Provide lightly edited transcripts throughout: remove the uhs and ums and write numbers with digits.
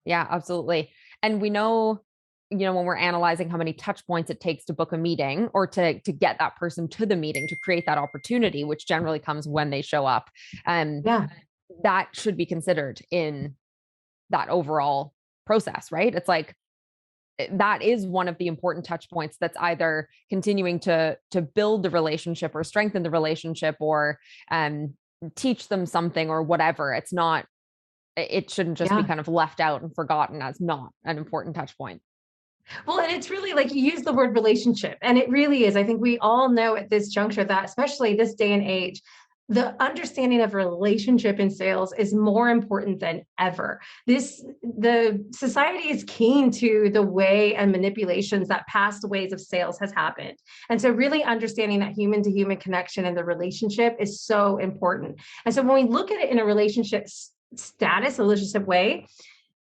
Yeah, absolutely. And we know, when we're analyzing how many touch points it takes to book a meeting or to get that person to the meeting, to create that opportunity, which generally comes when they show up, um, Yeah. that should be considered in that overall process, right? It's like that is one of the important touch points that's either continuing to build the relationship or strengthen the relationship or um teach them something or whatever. It's not, it shouldn't just be Yeah. kind of left out and forgotten as not an important touch point. Well, and it's really like you use the word relationship, and it really is. I think we all know at this juncture that, especially this day and age, the understanding of relationship in sales is more important than ever. The society is keen to the way and manipulations that past ways of sales has happened. And so really understanding that human to human connection and the relationship is so important. And so when we look at it in a relationship status, a relationship way,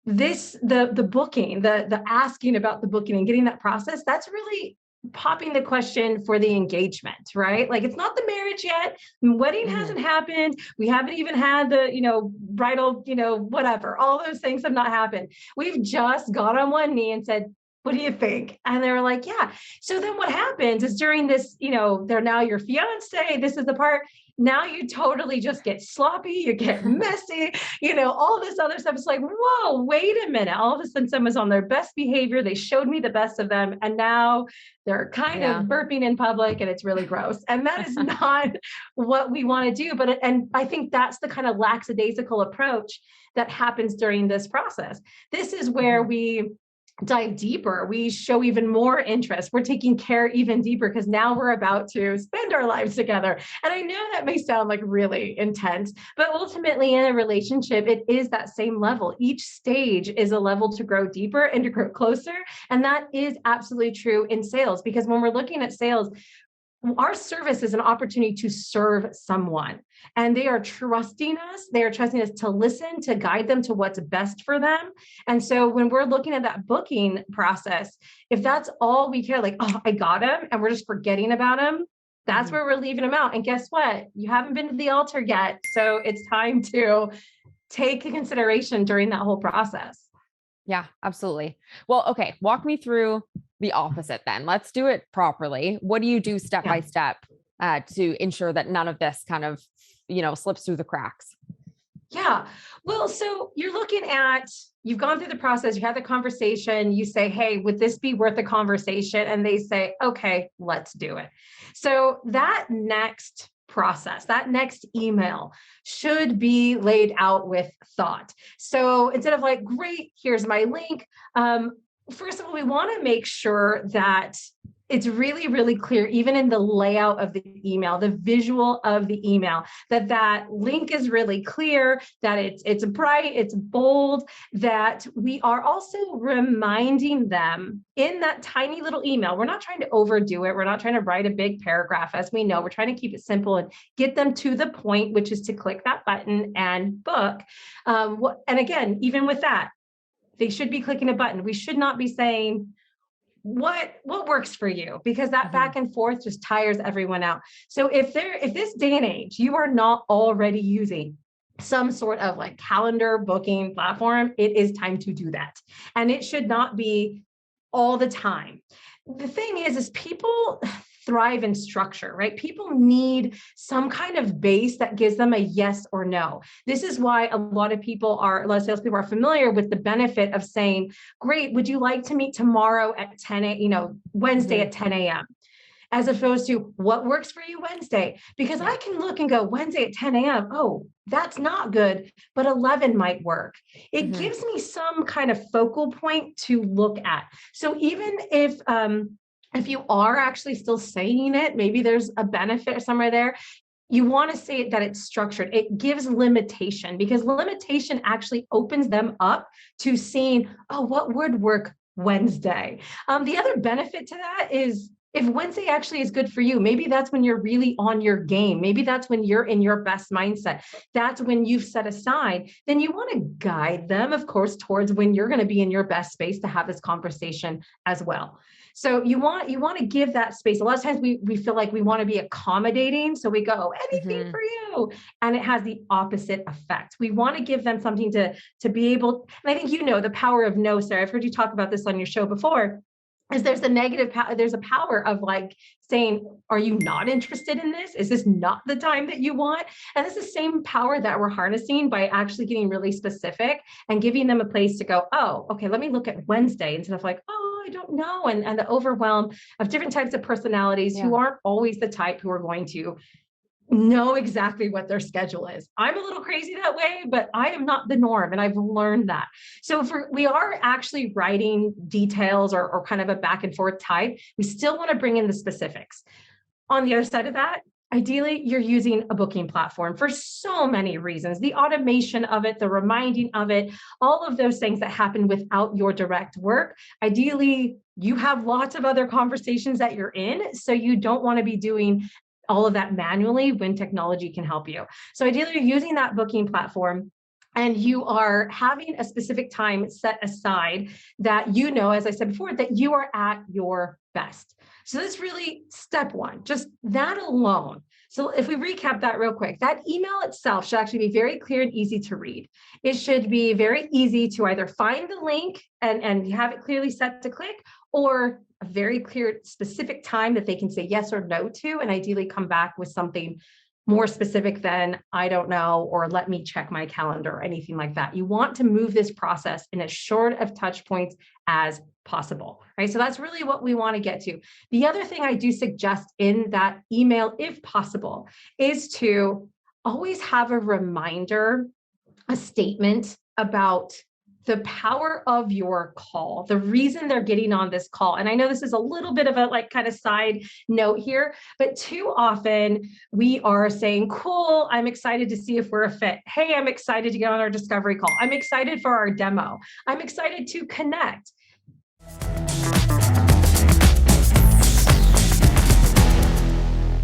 the booking, the asking about the booking and getting that process, that's really popping the question for the engagement, right? Like it's not the marriage yet. Wedding Mhm. hasn't happened. We haven't even had the, bridal, whatever. All those things have not happened. We've just got on one knee and said, what do you think? And they were like, yeah. So then what happens is during this, they're now your fiance. This is the part. Now you totally just get sloppy, you get messy, all this other stuff. It's like, whoa, wait a minute. All of a sudden, someone's on their best behavior. They showed me the best of them. And now they're kind of Yeah. burping in public and it's really gross. And that is not what we want to do. And I think that's the kind of lackadaisical approach that happens during this process. This is where Mhm. we dive deeper, we show even more interest, we're taking care even deeper because now we're about to spend our lives together. And I know that may sound like really intense, but ultimately in a relationship it is that same level. Each stage is a level to grow deeper and to grow closer, and that is absolutely true in sales, because when we're looking at sales, our service is an opportunity to serve someone, and they are trusting us. They are trusting us to listen, to guide them to what's best for them. And so when we're looking at that booking process, if that's all we care, like, oh, I got him, and we're just forgetting about him, that's Mhm. where we're leaving them out. And guess what? You haven't been to the altar yet. So it's time to take consideration during that whole process. Yeah, absolutely. Well, okay, walk me through the opposite then. Let's do it properly. What do you do step Yeah. by step to ensure that none of this kind of, slips through the cracks? Yeah. Well, so you've gone through the process, you had the conversation, you say, hey, would this be worth a conversation? And they say, okay, let's do it. So that next process, that next email should be laid out with thought. So instead of like, great, here's my link. First of all, we want to make sure that it's really, really clear, even in the layout of the email, the visual of the email, that link is really clear, that it's bright, it's bold, that we are also reminding them in that tiny little email. We're not trying to overdo it. We're not trying to write a big paragraph, as we know. We're trying to keep it simple and get them to the point, which is to click that button and book. And again, even with that, they should be clicking a button. We should not be saying, what works for you, because that Mhm. back and forth just tires everyone out. So if this day and age you are not already using some sort of like calendar booking platform, it is time to do that, and it should not be all the time. The thing is people thrive in structure, right? People need some kind of base that gives them a yes or no. This is why a lot of salespeople are familiar with the benefit of saying, great, would you like to meet tomorrow at 10 Wednesday Mhm. at 10 a.m., as opposed to what works for you Wednesday? Because Yeah. I can look and go, Wednesday at 10 a.m. Oh, that's not good, but 11 might work. It Mhm. gives me some kind of focal point to look at. So even if you are actually still saying it, maybe there's a benefit somewhere there. You want to say that it's structured. It gives limitation, because limitation actually opens them up to seeing, oh, what would work Wednesday. The other benefit to that is if Wednesday actually is good for you, maybe that's when you're really on your game. Maybe that's when you're in your best mindset. That's when you've set aside. Then you want to guide them, of course, towards when you're going to be in your best space to have this conversation as well. So you want to give that space. A lot of times we feel like we want to be accommodating. So we go, anything Mhm. for you. And it has the opposite effect. We want to give them something to be able, and I think you know the power of no, Sarah. I've heard you talk about this on your show before, is there's a negative there's a power of like saying, are you not interested in this? Is this not the time that you want? And it's the same power that we're harnessing by actually getting really specific and giving them a place to go, oh, okay, let me look at Wednesday, instead of like, oh, I don't know. And the overwhelm of different types of personalities who Yeah. aren't always the type who are going to know exactly what their schedule is. I'm a little crazy that way, but I am not the norm. And I've learned that. So if we are actually writing details or kind of a back and forth type, we still want to bring in the specifics. On the other side of that, ideally, you're using a booking platform for so many reasons. The automation of it, the reminding of it, all of those things that happen without your direct work. Ideally, you have lots of other conversations that you're in, so you don't want to be doing all of that manually when technology can help you. So ideally, you're using that booking platform and you are having a specific time set aside that, you know, as I said before, that you are at your best. So that's really step one, just that alone. So if we recap that real quick, that email itself should actually be very clear and easy to read. It should be very easy to either find the link and have it clearly set to click, or a very clear specific time that they can say yes or no to, and ideally come back with something more specific than I don't know, or let me check my calendar, or anything like that. You want to move this process in as short of touch points as possible, right? So that's really what we want to get to. The other thing I do suggest in that email, if possible, is to always have a reminder, a statement about the power of your call, the reason they're getting on this call. And I know this is a little bit of a like kind of side note here, but too often we are saying, cool, I'm excited to see if we're a fit. Hey, I'm excited to get on our discovery call. I'm excited for our demo. I'm excited to connect.